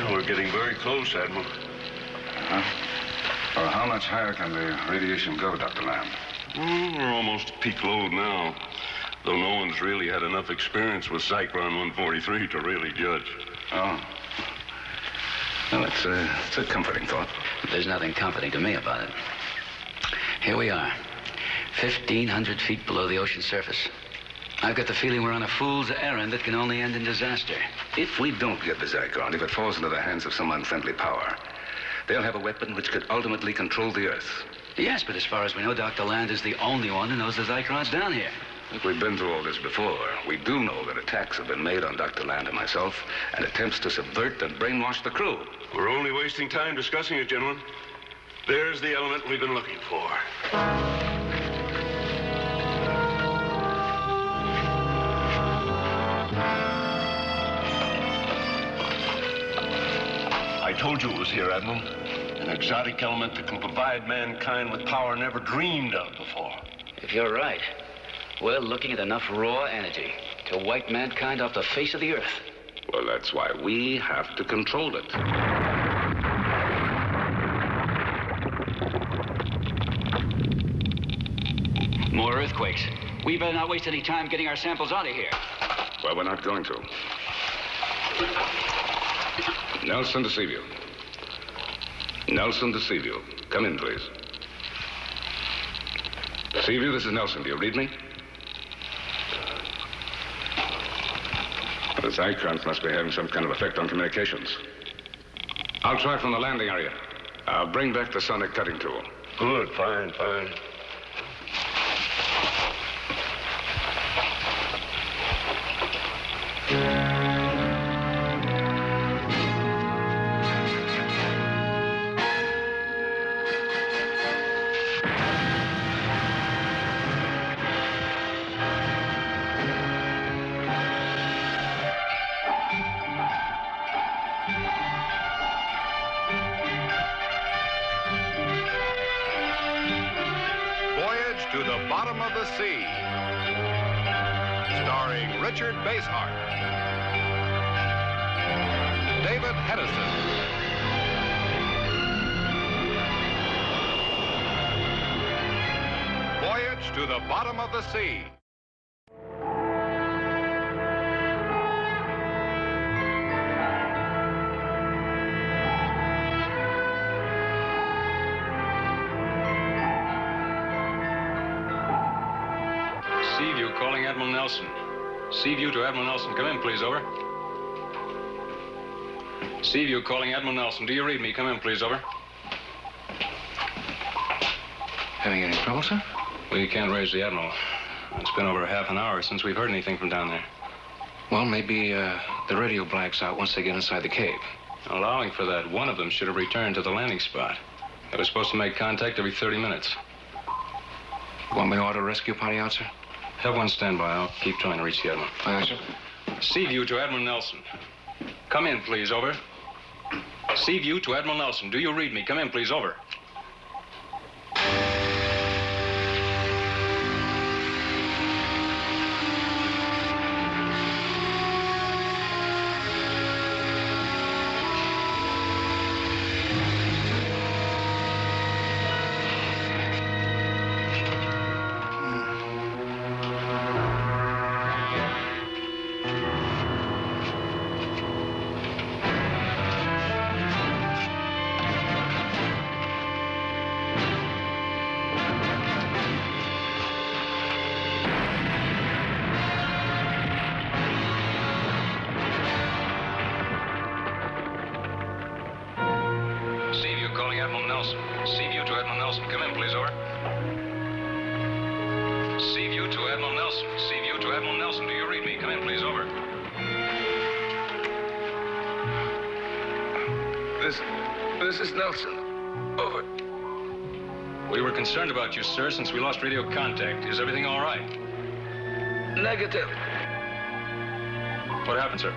Well, we're getting very close, Admiral. Well, how much higher can the radiation go, Dr. Land? We're almost peak load now, though no one's really had enough experience with Zyklon 143 to really judge. Oh. Well, it's a comforting thought. There's nothing comforting to me about it. Here we are, 1,500 feet below the ocean surface. I've got the feeling we're on a fool's errand that can only end in disaster. If we don't get the Zyklon, if it falls into the hands of some unfriendly power, they'll have a weapon which could ultimately control the Earth. Yes, but as far as we know, Dr. Land is the only one who knows the Zyklon's down here. Look, we've been through all this before. We do know that attacks have been made on Dr. Land and myself, and attempts to subvert and brainwash the crew. We're only wasting time discussing it, gentlemen. There's the element we've been looking for. I told you it was here, Admiral. An exotic element that can provide mankind with power never dreamed of before. If you're right, we're looking at enough raw energy to wipe mankind off the face of the Earth. Well, that's why we have to control it. More earthquakes. We better not waste any time getting our samples out of here. Well, we're not going to. Nelson to SEAVIEW. Nelson to SEAVIEW. Come in, please. SEAVIEW, this is Nelson. Do you read me? The Zyklons must be having some kind of effect on communications. I'll try from the landing area. I'll bring back the sonic cutting tool. Good, fine, fine. Voyage to the Bottom of the Sea, starring Richard Basehart, David Hedison, Voyage to the Bottom of the Sea. SEAVIEW calling Admiral Nelson. SEAVIEW to Admiral Nelson. Come in, please. Over. SEAVIEW calling Admiral Nelson. Do you read me? Come in, please. Over. Having any trouble, sir? We can't raise the Admiral. It's been over half an hour since we've heard anything from down there. Well, maybe the radio blacks out once they get inside the cave. Allowing for that, one of them should have returned to the landing spot. They were supposed to make contact every 30 minutes. Want me to order a rescue party out, sir? Have one stand by. I'll keep trying to reach the Admiral. Aye, sir. SEAVIEW to Admiral Nelson. Come in, please. Over. SEAVIEW to Admiral Nelson. Do you read me? Come in, please. Over. SEAVIEW calling Admiral Nelson. SEAVIEW to Admiral Nelson. Come in, please. Over. SEAVIEW to Admiral Nelson. SEAVIEW to Admiral Nelson. Do you read me? Come in, please. Over. This is Nelson. Over. We were concerned about you, sir, since we lost radio contact. Is everything all right? Negative. What happened, sir?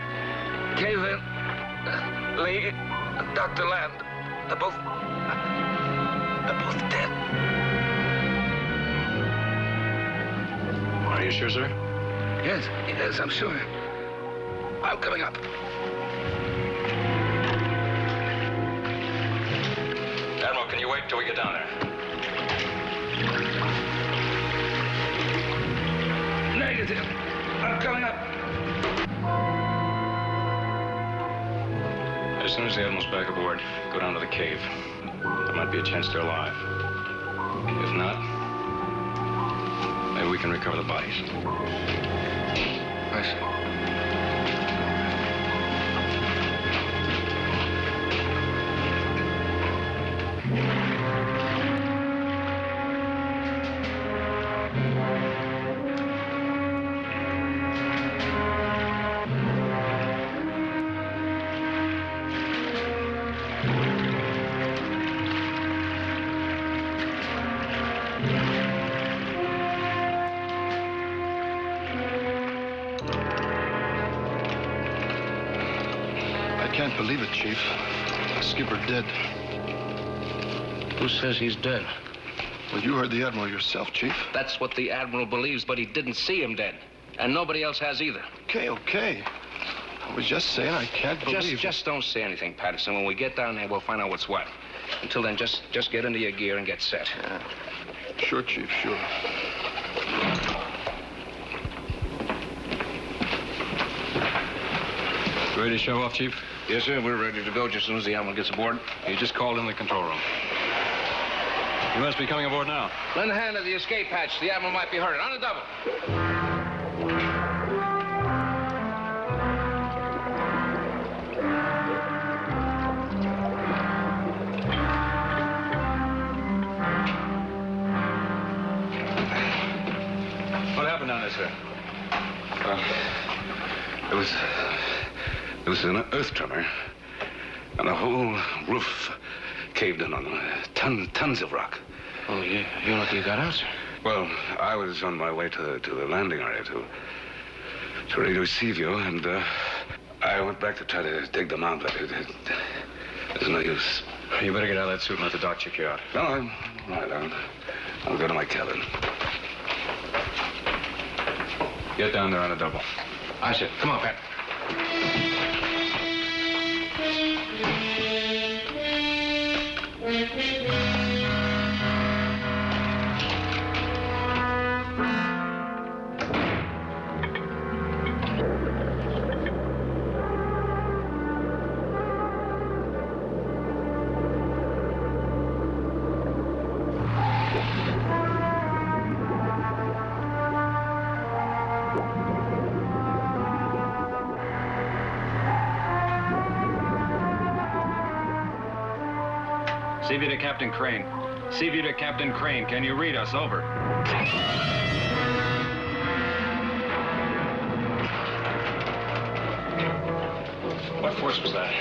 Cave in. Lee and Dr. Land. They're both dead. Are you sure, sir? Yes, I'm sure. I'm coming up. till we get down there. Negative. I'm coming up. As soon as the Admiral's back aboard, go down to the cave. There might be a chance they're alive. If not, maybe we can recover the bodies. I see. I can't believe it, Chief. Skipper dead. Who says he's dead? Well, you heard the Admiral yourself, Chief. That's what the Admiral believes, but he didn't see him dead. And nobody else has either. Okay. I was just saying I can't believe Just don't say anything, Patterson. When we get down there, we'll find out what's what. Until then, just get into your gear and get set. Yeah. Sure, Chief, sure. Ready to show off, Chief? Yes, sir. We're ready to go just as soon as the Admiral gets aboard. You just called in the control room. You must be coming aboard now. Lend a hand to the escape hatch. The Admiral might be hurt. On the double. What happened down there, sir? There was an earth tremor, and the whole roof caved in on tons of rock. Oh, you're lucky you got out, sir. Well, I was on my way to the landing area to radio SEAVIEW, and I went back to try to dig them out, but there's no use. You better get out of that suit and let the doc check you out. No, I'm all right. I'll go to my cabin. Get down there on a double. I said, come on, Pat. SEAVIEW to Captain Crane. SEAVIEW to Captain Crane. Can you read us? Over. What force was that?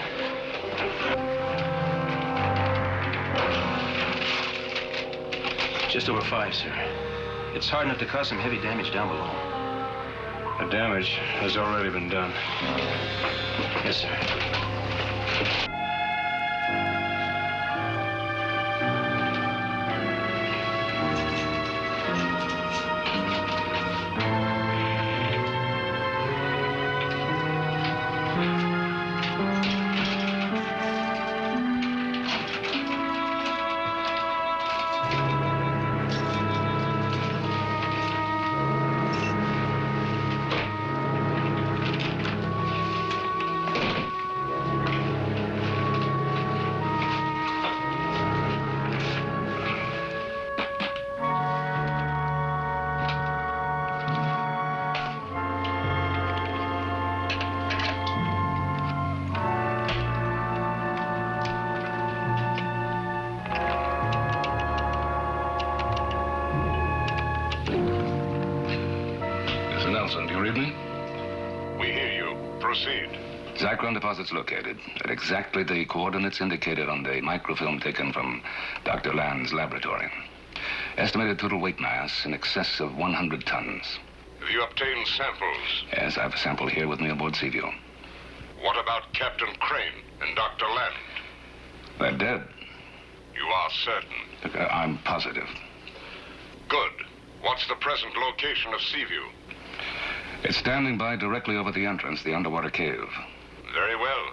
Just over 5, sir. It's hard enough to cause some heavy damage down below. The damage has already been done. Yes, sir. Nelson, do you read me? We hear you. Proceed. Zyklon deposits located at exactly the coordinates indicated on the microfilm taken from Dr. Land's laboratory. Estimated total weight mass in excess of 100 tons. Have you obtained samples? Yes, I have a sample here with me aboard SEAVIEW. What about Captain Crane and Dr. Land? They're dead. You are certain? Look, I'm positive. Good. What's the present location of SEAVIEW? It's standing by directly over the entrance, the underwater cave. Very well.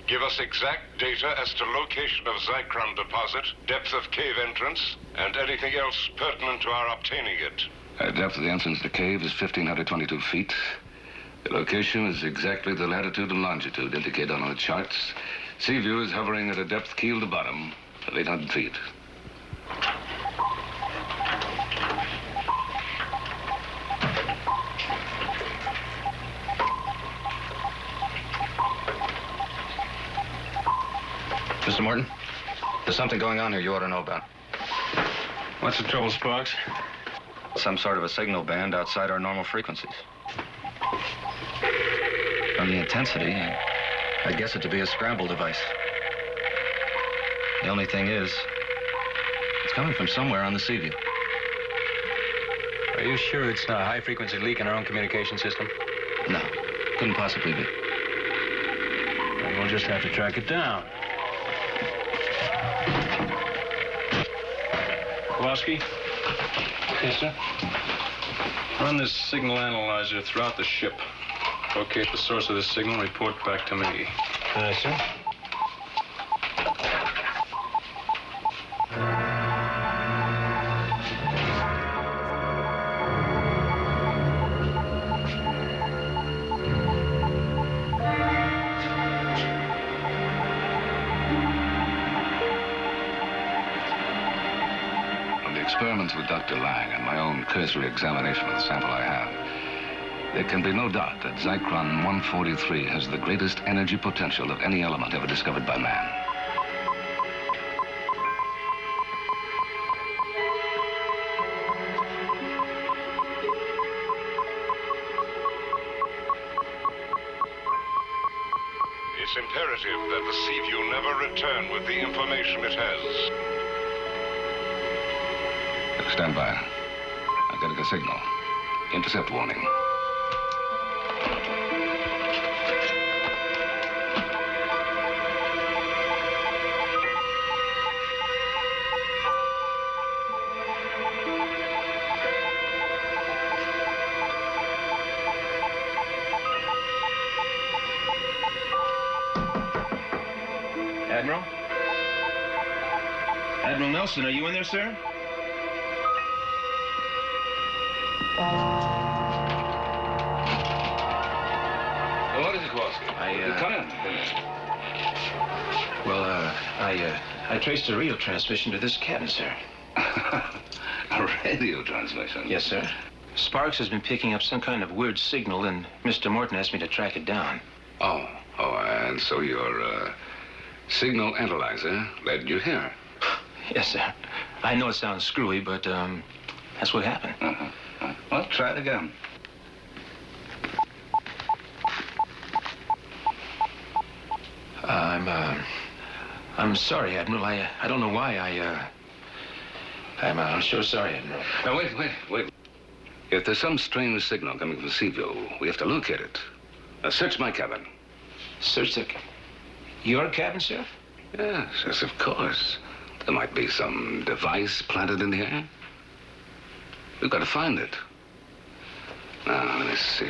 Give us exact data as to location of Zycron deposit, depth of cave entrance, and anything else pertinent to our obtaining it. The depth of the entrance to the cave is 1,522 feet. The location is exactly the latitude and longitude indicated on the charts. SEAVIEW is hovering at a depth keel to bottom of 800 feet. Mr. Morton, there's something going on here you ought to know about. What's the trouble, Sparks? Some sort of a signal band outside our normal frequencies. From the intensity, I guess it to be a scramble device. The only thing is, it's coming from somewhere on the SEAVIEW. Are you sure it's not a high-frequency leak in our own communication system? No, couldn't possibly be. Well, we'll just have to track it down. Kowalski? Yes, sir? Run this signal analyzer throughout the ship. Locate the source of the signal and report back to me. Yes, sir. Experiments with Dr. Lang and my own cursory examination of the sample I have, there can be no doubt that Zycron 143 has the greatest energy potential of any element ever discovered by man. It's imperative that the SEAVIEW never return with the information it has. Stand by. I'm getting a signal. Intercept warning. Admiral? Admiral Nelson, are you in there, sir? What is it, Kowalski? Come in. Well, I traced a radio transmission to this cabin, sir. A radio transmission? Yes, sir. Sparks has been picking up some kind of weird signal, and Mr. Morton asked me to track it down. Oh, and so your signal analyzer led you here? Yes, sir. I know it sounds screwy, but that's what happened. Well, try it again. I'm sorry, Admiral. I don't know why I'm sure sorry, Admiral. Now, wait. If there's some strange signal coming from SEAVIEW, we have to locate it. Now, search my cabin. Search your cabin, sir? Yes, of course. There might be some device planted in here. We've got to find it. Now, let me see.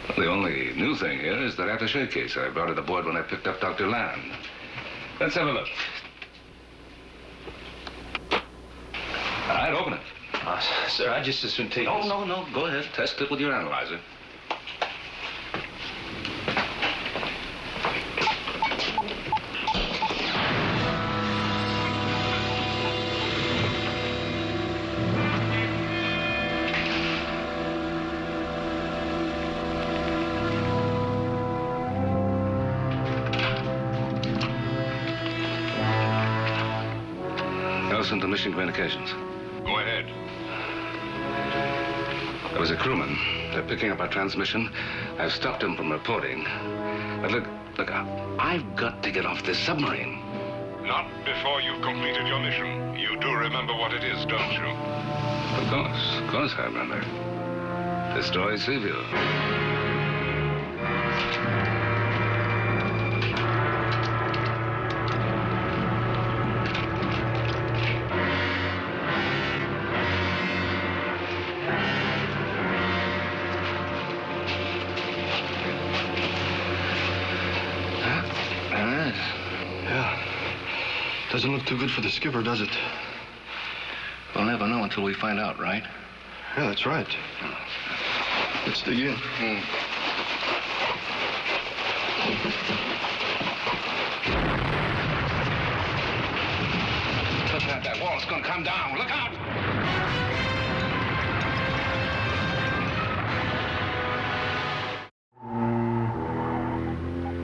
Well, the only new thing here is that attaché case I brought it aboard when I picked up Dr. Land. Let's have a look. All right, open it. Sir, I just as soon take this. No. Go ahead. Test it with your analyzer. Nelson to Mission Communications. Go ahead. There was a crewman. They're picking up our transmission. I've stopped him from reporting. But look, I've got to get off this submarine. Not before you've completed your mission. You do remember what it is, don't you? Of course I remember. Destroy SEAVIEW. Doesn't look too good for the skipper, does it? We'll never know until we find out, right? Yeah, that's right. Let's dig in. Looking at that wall, it's gonna come down. Look out!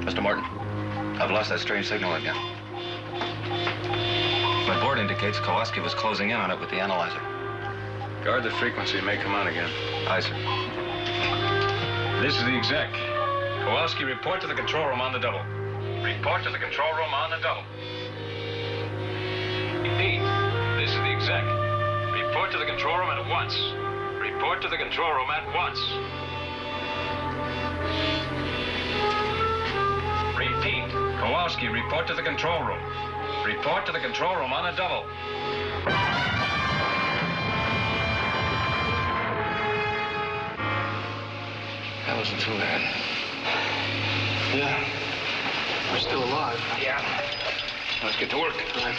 Mr. Morton, I've lost that strange signal again. My board indicates Kowalski was closing in on it with the analyzer. Guard the frequency. It may come on again. Aye, sir. This is the exec. Kowalski, report to the control room on the double. Report to the control room on the double. Repeat. This is the exec. Report to the control room at once. Report to the control room at once. Repeat. Kowalski, report to the control room. Report to the control room on a double. That wasn't too bad. Yeah. We're still alive. Yeah. Let's get to work. Right.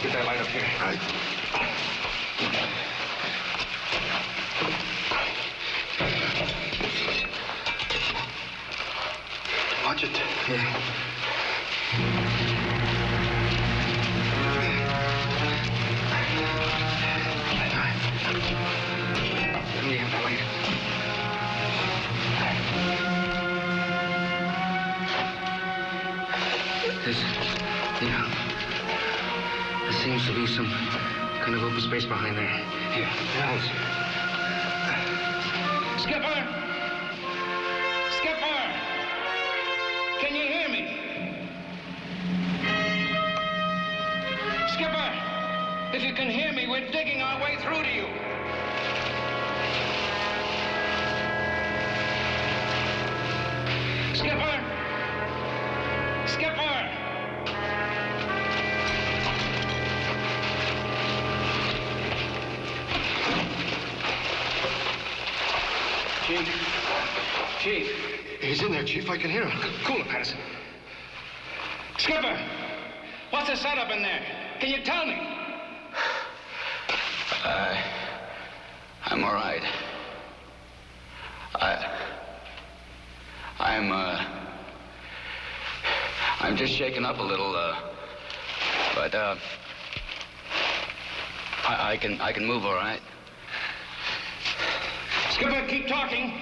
Get that light up here. Right. Watch it. Yeah. Let me have that light. There seems to be some kind of open space behind there. Here, let's see. Skipper! Skipper! Can you hear me? Skipper! If you can hear me, we're digging our way through to you. Skipper! Skipper! Chief. He's in there, Chief. I can hear him. Cool it, Hedison. Skipper! What's the setup in there? Can you tell me? I'm all right. I'm just shaken up a little, but I can move all right. Skipper, keep talking.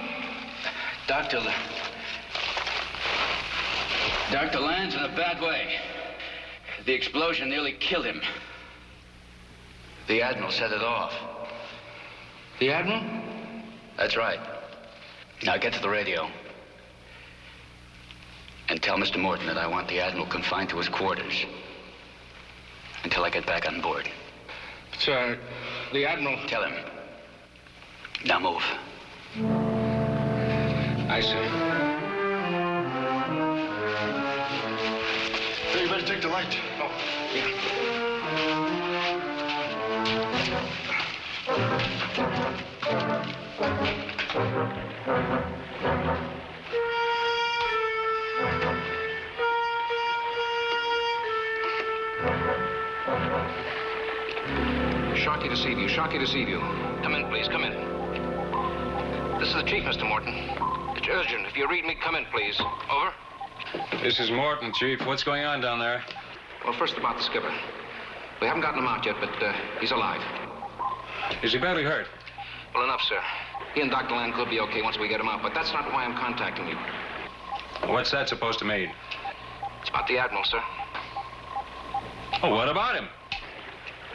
Dr. Land's in a bad way. The explosion nearly killed him. The Admiral set it off. The Admiral? That's right. Now get to the radio. And tell Mr. Morton that I want the Admiral confined to his quarters until I get back on board. Sir, the Admiral... Tell him. Now move. Aye, sir. Hey, you better take the light. Oh, yeah. Sharky to SEAVIEW. Sharky to SEAVIEW. Come in, please. Come in. This is the chief, Mr. Morton. It's urgent. If you read me, come in, please. Over. This is Morton, Chief. What's going on down there? Well, first about the skipper. We haven't gotten him out yet, but he's alive. Is he badly hurt? Well, enough, sir. He and Dr. Land could be okay once we get him out, but that's not why I'm contacting you. What's that supposed to mean? It's about the Admiral, sir. Oh, what about him?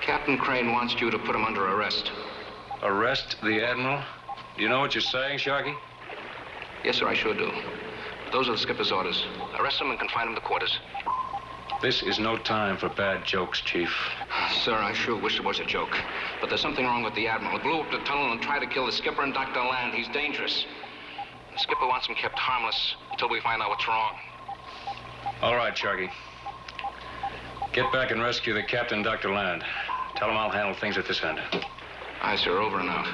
Captain Crane wants you to put him under arrest. Arrest the Admiral? Do you know what you're saying, Sharky? Yes, sir, I sure do. Those are the skipper's orders. Arrest him and confine him to quarters. This is no time for bad jokes, Chief. Sir, I sure wish it was a joke. But there's something wrong with the Admiral. He blew up the tunnel and tried to kill the skipper and Dr. Land. He's dangerous. The skipper wants him kept harmless until we find out what's wrong. All right, Sharky. Get back and rescue the captain, Dr. Land. Tell him I'll handle things at this end. Aye, sir. Over and out.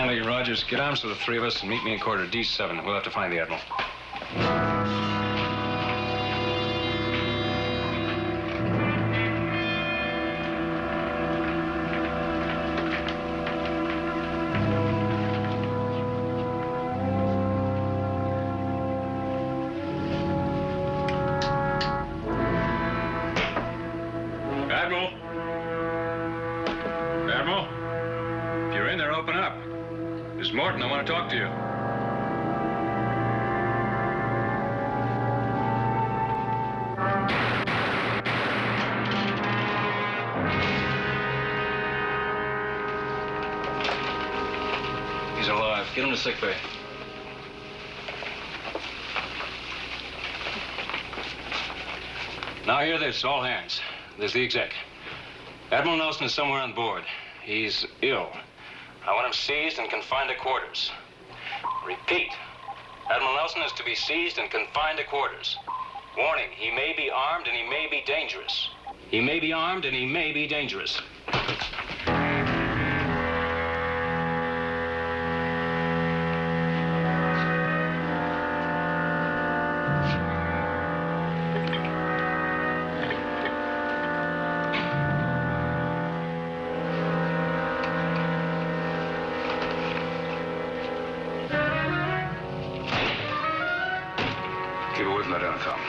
Stanley, Rogers, get arms for the three of us and meet me in corridor D7. We'll have to find the Admiral. Admiral? Admiral? If you're in there, open up. This is Morton. I want to talk to you. He's alive. Get him to sickbay. Now hear this, all hands. There's the exec. Admiral Nelson is somewhere on board. He's ill. I want him seized and confined to quarters. Repeat. Admiral Nelson is to be seized and confined to quarters. Warning, he may be armed and he may be dangerous. He may be armed and he may be dangerous. Keep away from that intercom.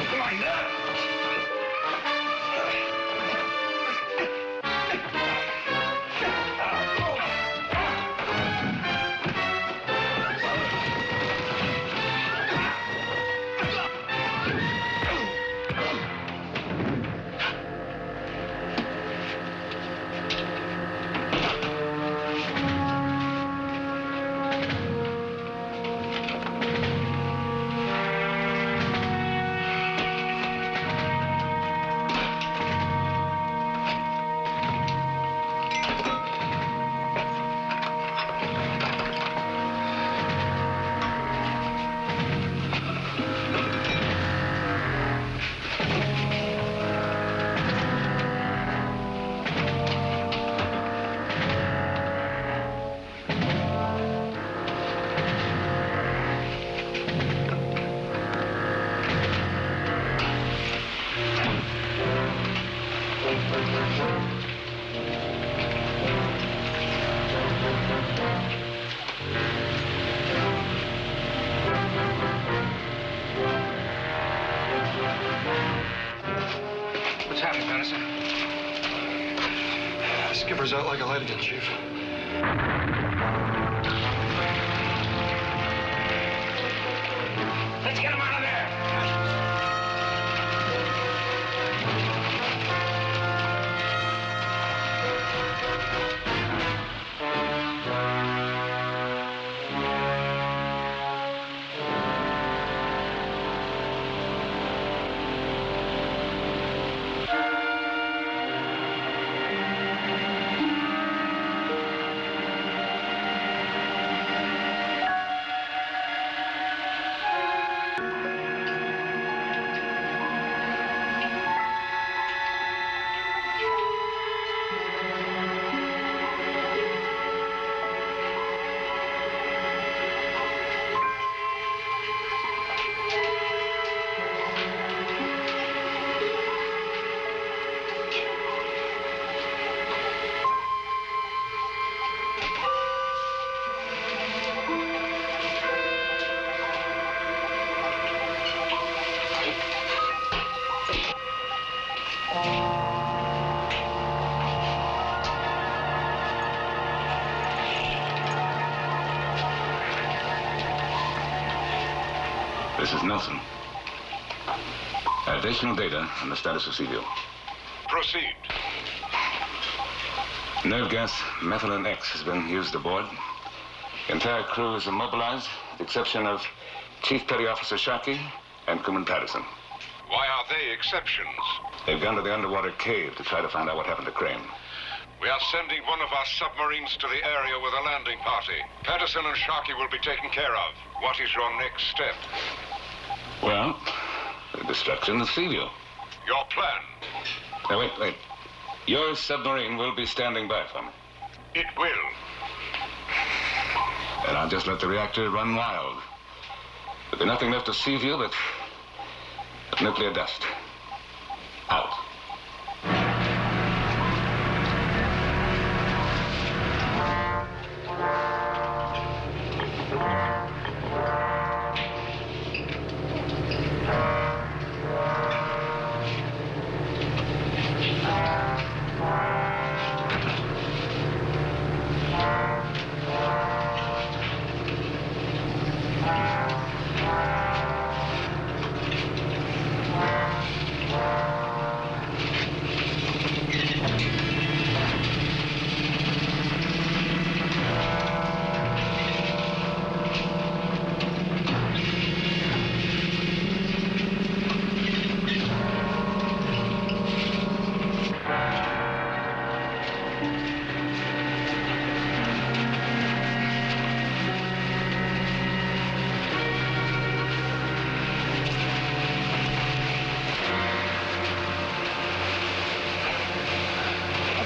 Come on, now. What's happening, Hedison? The skipper's out like a light again, Chief. Let's get him out of there! This is Nelson. Additional data on the status of SEAVIEW. Proceed. Nerve gas methylene X has been used aboard. The entire crew is immobilized, with the exception of Chief Petty Officer Sharkey and Crewman Patterson. Why are they exceptions? They've gone to the underwater cave to try to find out what happened to Crane. We are sending one of our submarines to the area with a landing party. Patterson and Sharkey will be taken care of. What is your next step? Well, the destruction of SEAVIEW. Your plan? Now, wait. Your submarine will be standing by for me. It will. And I'll just let the reactor run wild. There'll be nothing left to SEAVIEW but nuclear dust. Out.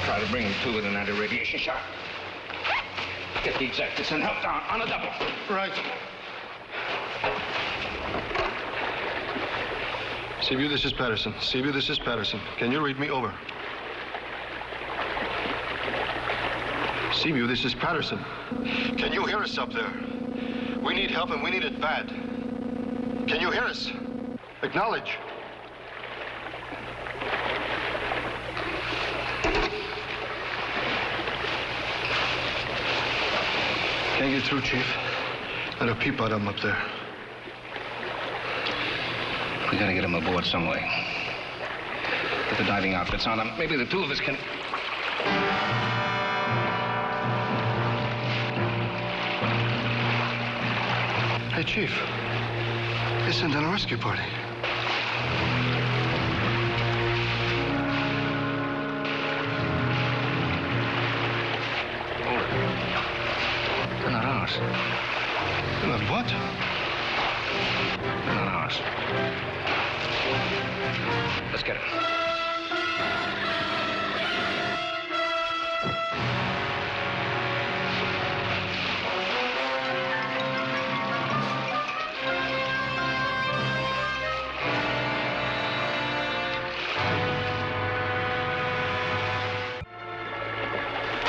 Try to bring him to within anti-radiation shot. Get the executives and help down on a double. Right. SEAVIEW, this is Patterson. SEAVIEW, this is Patterson. Can you read me? Over. SEAVIEW, this is Patterson. Can you hear us up there? We need help and we need it bad. Can you hear us? Acknowledge. Can't get through, Chief. Not a peep out of him up there. We gotta get him aboard some way. Get the diving outfits on him. Maybe the two of us can... Hey, Chief. They sent in a rescue party. They're not ours. They're not what? They're not ours. Let's get him.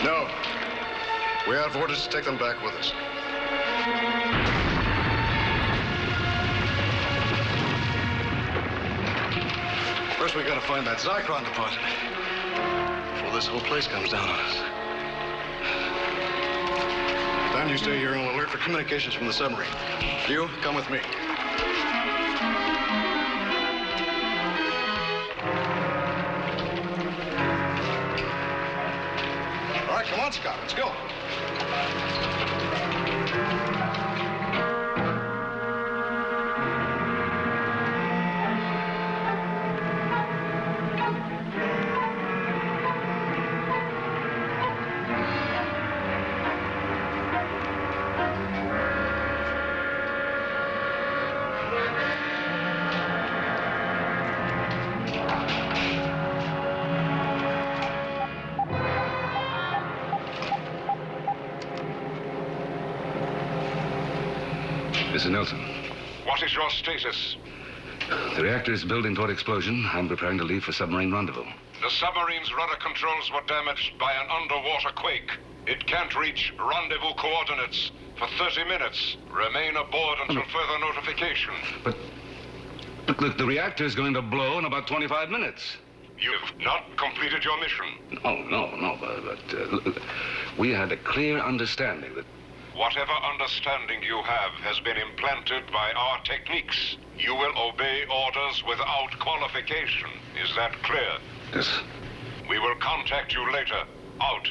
No. We have orders to take them back with us. First, we gotta find that Zycron deposit before this whole place comes down on us. Dan, you stay here on alert for communications from the submarine. You, come with me. All right, come on, Scott, let's go. Mr. Nelson. What is your status? The reactor is building toward explosion. I'm preparing to leave for submarine rendezvous. The submarine's rudder controls were damaged by an underwater quake. It can't reach rendezvous coordinates for 30 minutes. Remain aboard until further notification. But look, the reactor is going to blow in about 25 minutes. You've not completed your mission. No, but we had a clear understanding that... Whatever understanding you have has been implanted by our techniques. You will obey orders without qualification. Is that clear? Yes. We will contact you later. Out.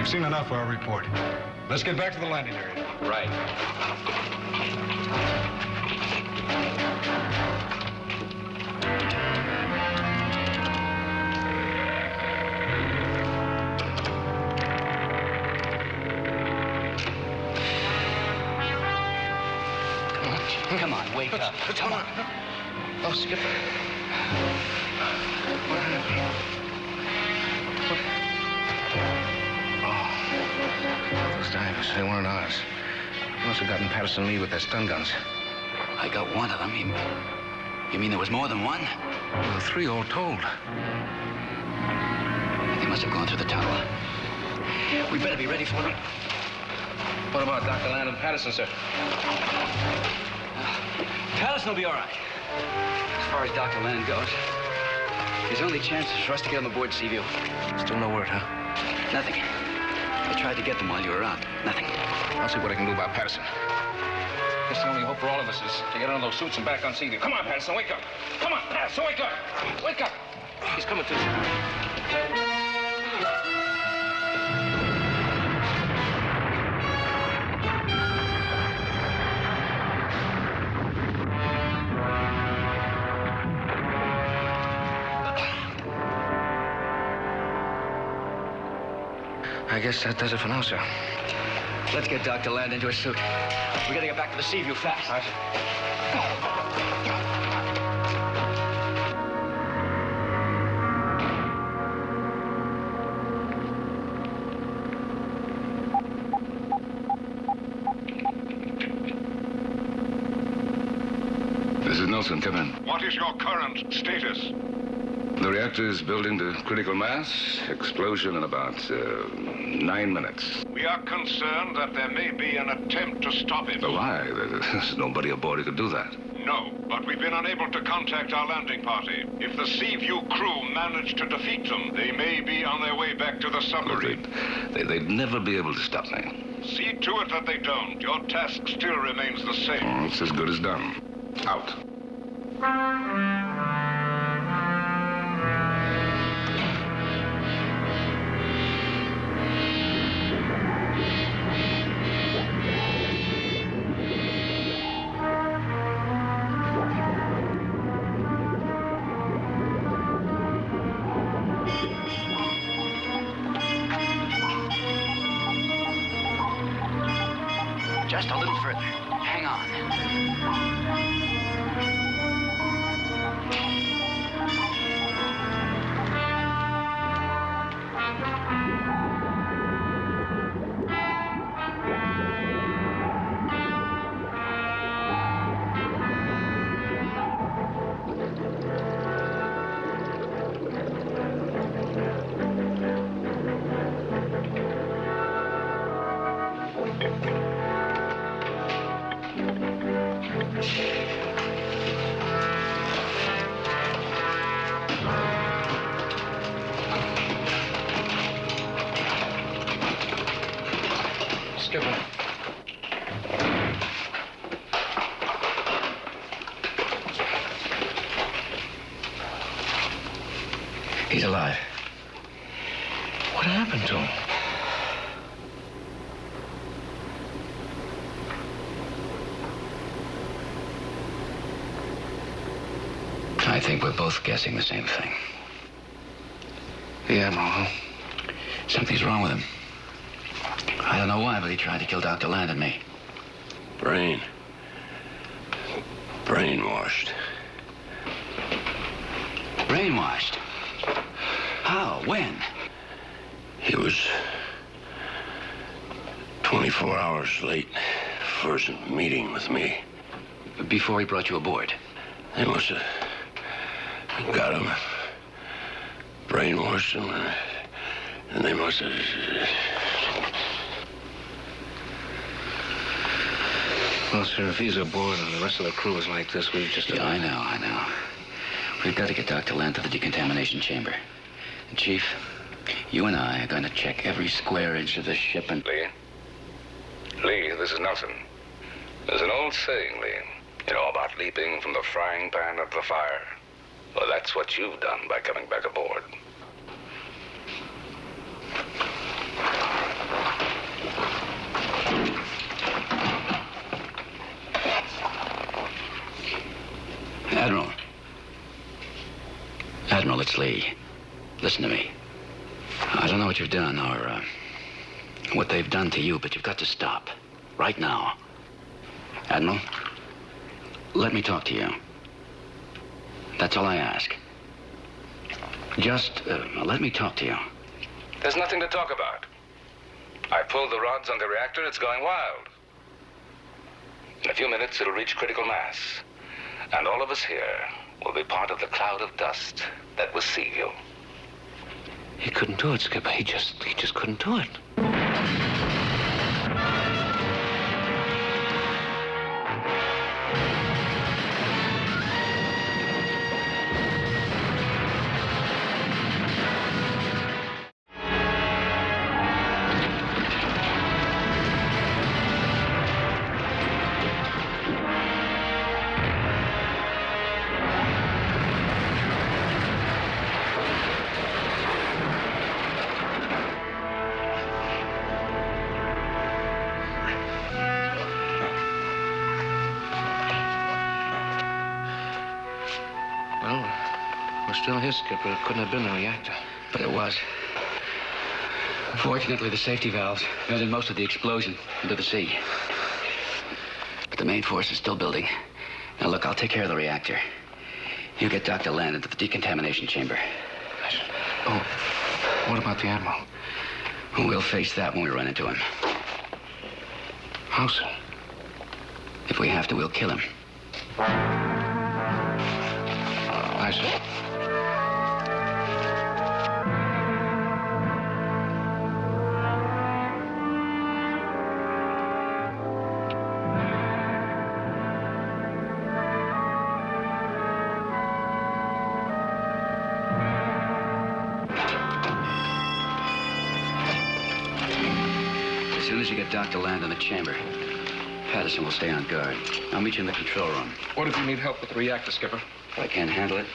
We've seen enough for our report. Let's get back to the landing area. Right. Come on, wake up. Come on. Oh, Skipper. What happened? Oh, those divers, they weren't ours. They must have gotten Patterson and me with their stun guns. I got one of them. You mean there was more than one? Well, 3 all told. They must have gone through the tunnel. We better be ready for them. What about Dr. Land and Patterson, sir? Patterson will be all right. As far as Dr. Land goes, his only chance is for us to get on the board SEAVIEW. Still no word, huh? Nothing. I tried to get them while you were out. Nothing. I'll see what I can do about Patterson. Guess the only hope for all of us is to get on those suits and back on SEAVIEW. Come on, Patterson, wake up. Come on, Patterson, wake up. Wake up. He's coming to you. I guess that does it for now, sir. Let's get Dr. Land into a suit. We gotta get back to the SEAVIEW fast. All right. This is Nelson. Come in. What is your current status? The reactor is building to critical mass. Explosion in about 9 minutes. We are concerned that there may be an attempt to stop it. But why? There's nobody aboard who could do that. No, but we've been unable to contact our landing party. If the SEAVIEW crew manage to defeat them, they may be on their way back to the submarine. They'd never be able to stop me. See to it that they don't. Your task still remains the same. Oh, it's as good as done. Out. Just a little further. Hang on. Skipper. He's alive. What happened to him? I think we're both guessing the same thing. The Admiral, huh? Something's wrong with him. I don't know why, but he tried to kill Dr. Land and me. Brainwashed. Brainwashed? How? When? He was 24 hours late for his meeting with me. Before he brought you aboard? They must have got him, brainwashed him, and they must have... Well, sir, if he's aboard and the rest of the crew is like this, we've just... Yeah, I know. We've got to get Dr. Land to the decontamination chamber. And Chief, you and I are going to check every square inch of this ship and... Lee, this is Nelson. There's an old saying, Lee. You know, about leaping from the frying pan into the fire. Well, that's what you've done by coming back aboard. Admiral. Admiral, it's Lee. Listen to me. I don't know what you've done or what they've done to you, but you've got to stop. Right now. Admiral, let me talk to you. That's all I ask. Just let me talk to you. There's nothing to talk about. I pulled the rods on the reactor. It's going wild. In a few minutes, it'll reach critical mass. And all of us here will be part of the cloud of dust that was SEAVIEW. He couldn't do it, Skipper. He just couldn't do it. Well, we're still here, Skipper. It couldn't have been the reactor. But it was. Fortunately, the safety valves vented most of the explosion into the sea. But the main force is still building. Now, look, I'll take care of the reactor. You get Dr. Land into the decontamination chamber. Oh, what about the Admiral? We'll face that when we run into him. How, sir? If we have to, we'll kill him. Aye, sir. As soon as you get Dr. Land in the chamber, Hedison will stay on guard. I'll meet you in the control room. What if you need help with the reactor, Skipper? If I can't handle it,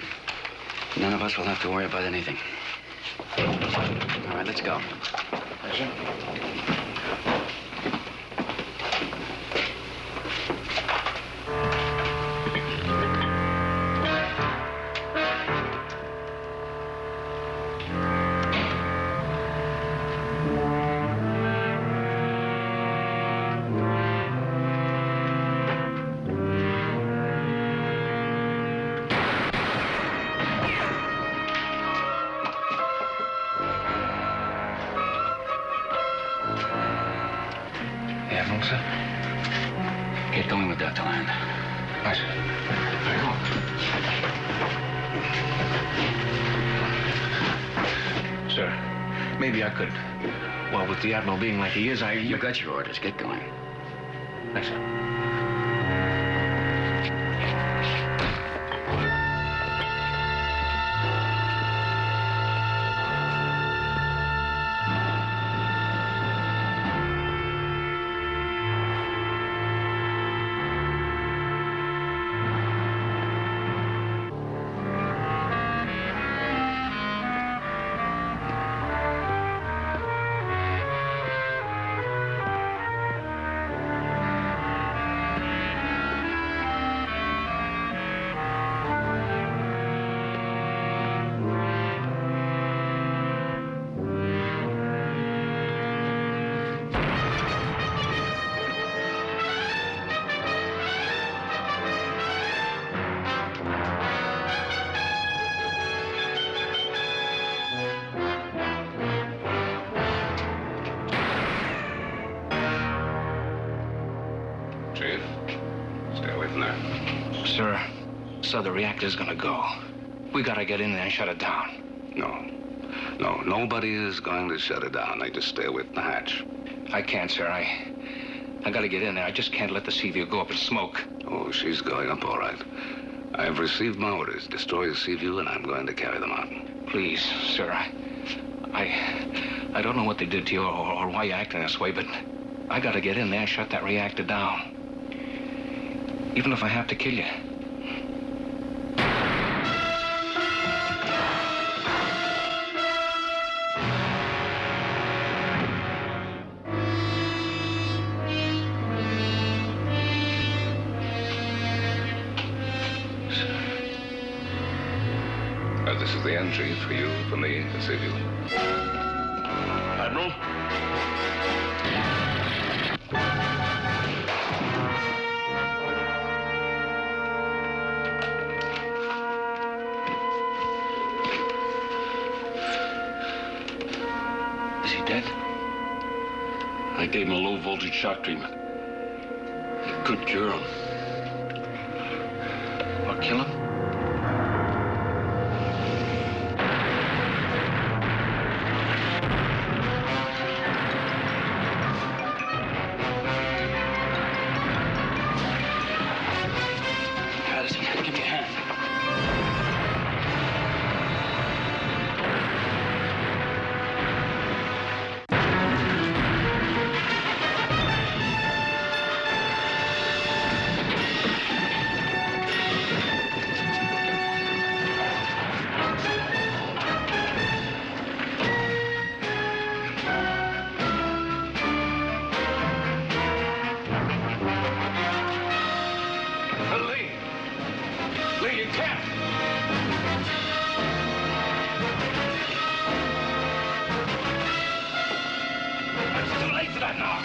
none of us will have to worry about anything. All right, let's go. Aye, sir. Admiral, sir? Get going with Dr. Land. Aye, sir. Sir, maybe I could. Well, with the Admiral being like he is, You got your orders. Get going. Aye, sir. Chief, stay away from there. Sir, the reactor's gonna go. We gotta get in there and shut it down. No, nobody is going to shut it down. They just stay away from the hatch. I can't, sir. I gotta get in there. I just can't let the SEAVIEW go up in smoke. Oh, she's going up all right. I have received my orders. Destroy the SEAVIEW, and I'm going to carry them out. Please, sir, I don't know what they did to you or why you're acting this way, but I gotta get in there and shut that reactor down. Even if I have to kill you. the entry for you, for me, and SEAVIEW. Admiral? Is he dead? I gave him a low-voltage shock treatment. It could cure him. Or kill him? Hedison, give me a hand. Lee, you can't! It's too late for that now!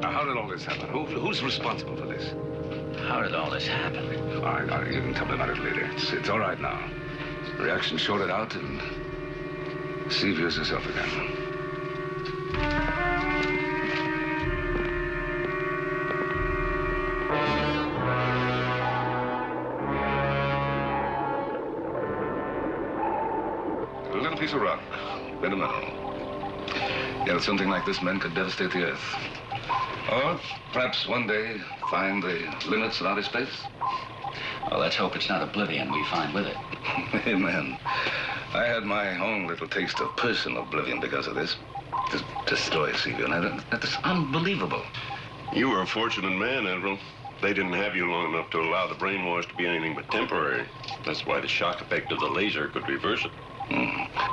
Now, how did all this happen? Who's responsible for this? How did all this happen? All right, you can tell me about it later. It's all right now. Reaction sorted out, and SEAVIEW's herself again. A little piece of rock, bit of metal. Yet something like this, men, could devastate the Earth. Or perhaps one day find the limits of outer space. Well, let's hope it's not oblivion we find with it. Amen. I had my own little taste of personal oblivion because of this. To destroy SEAVIEW. Now, that's unbelievable. You were a fortunate man, Admiral. They didn't have you long enough to allow the brainwash to be anything but temporary. That's why the shock effect of the laser could reverse it.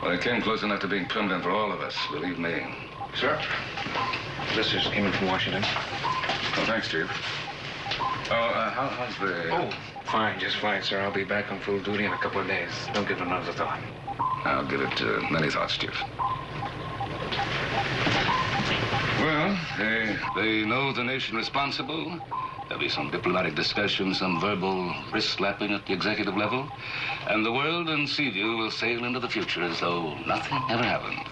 Well, it came close enough to being permanent for all of us, believe me. Sir, visitors came in from Washington. Oh, thanks, Chief. How's the... Oh, fine, just fine, sir. I'll be back on full duty in a couple of days. Don't give it another thought. I'll give it many thoughts, Chief. Well, they know the nation responsible. There'll be some diplomatic discussion, some verbal wrist-slapping at the executive level. And the world and SEAVIEW will sail into the future as though nothing ever happened.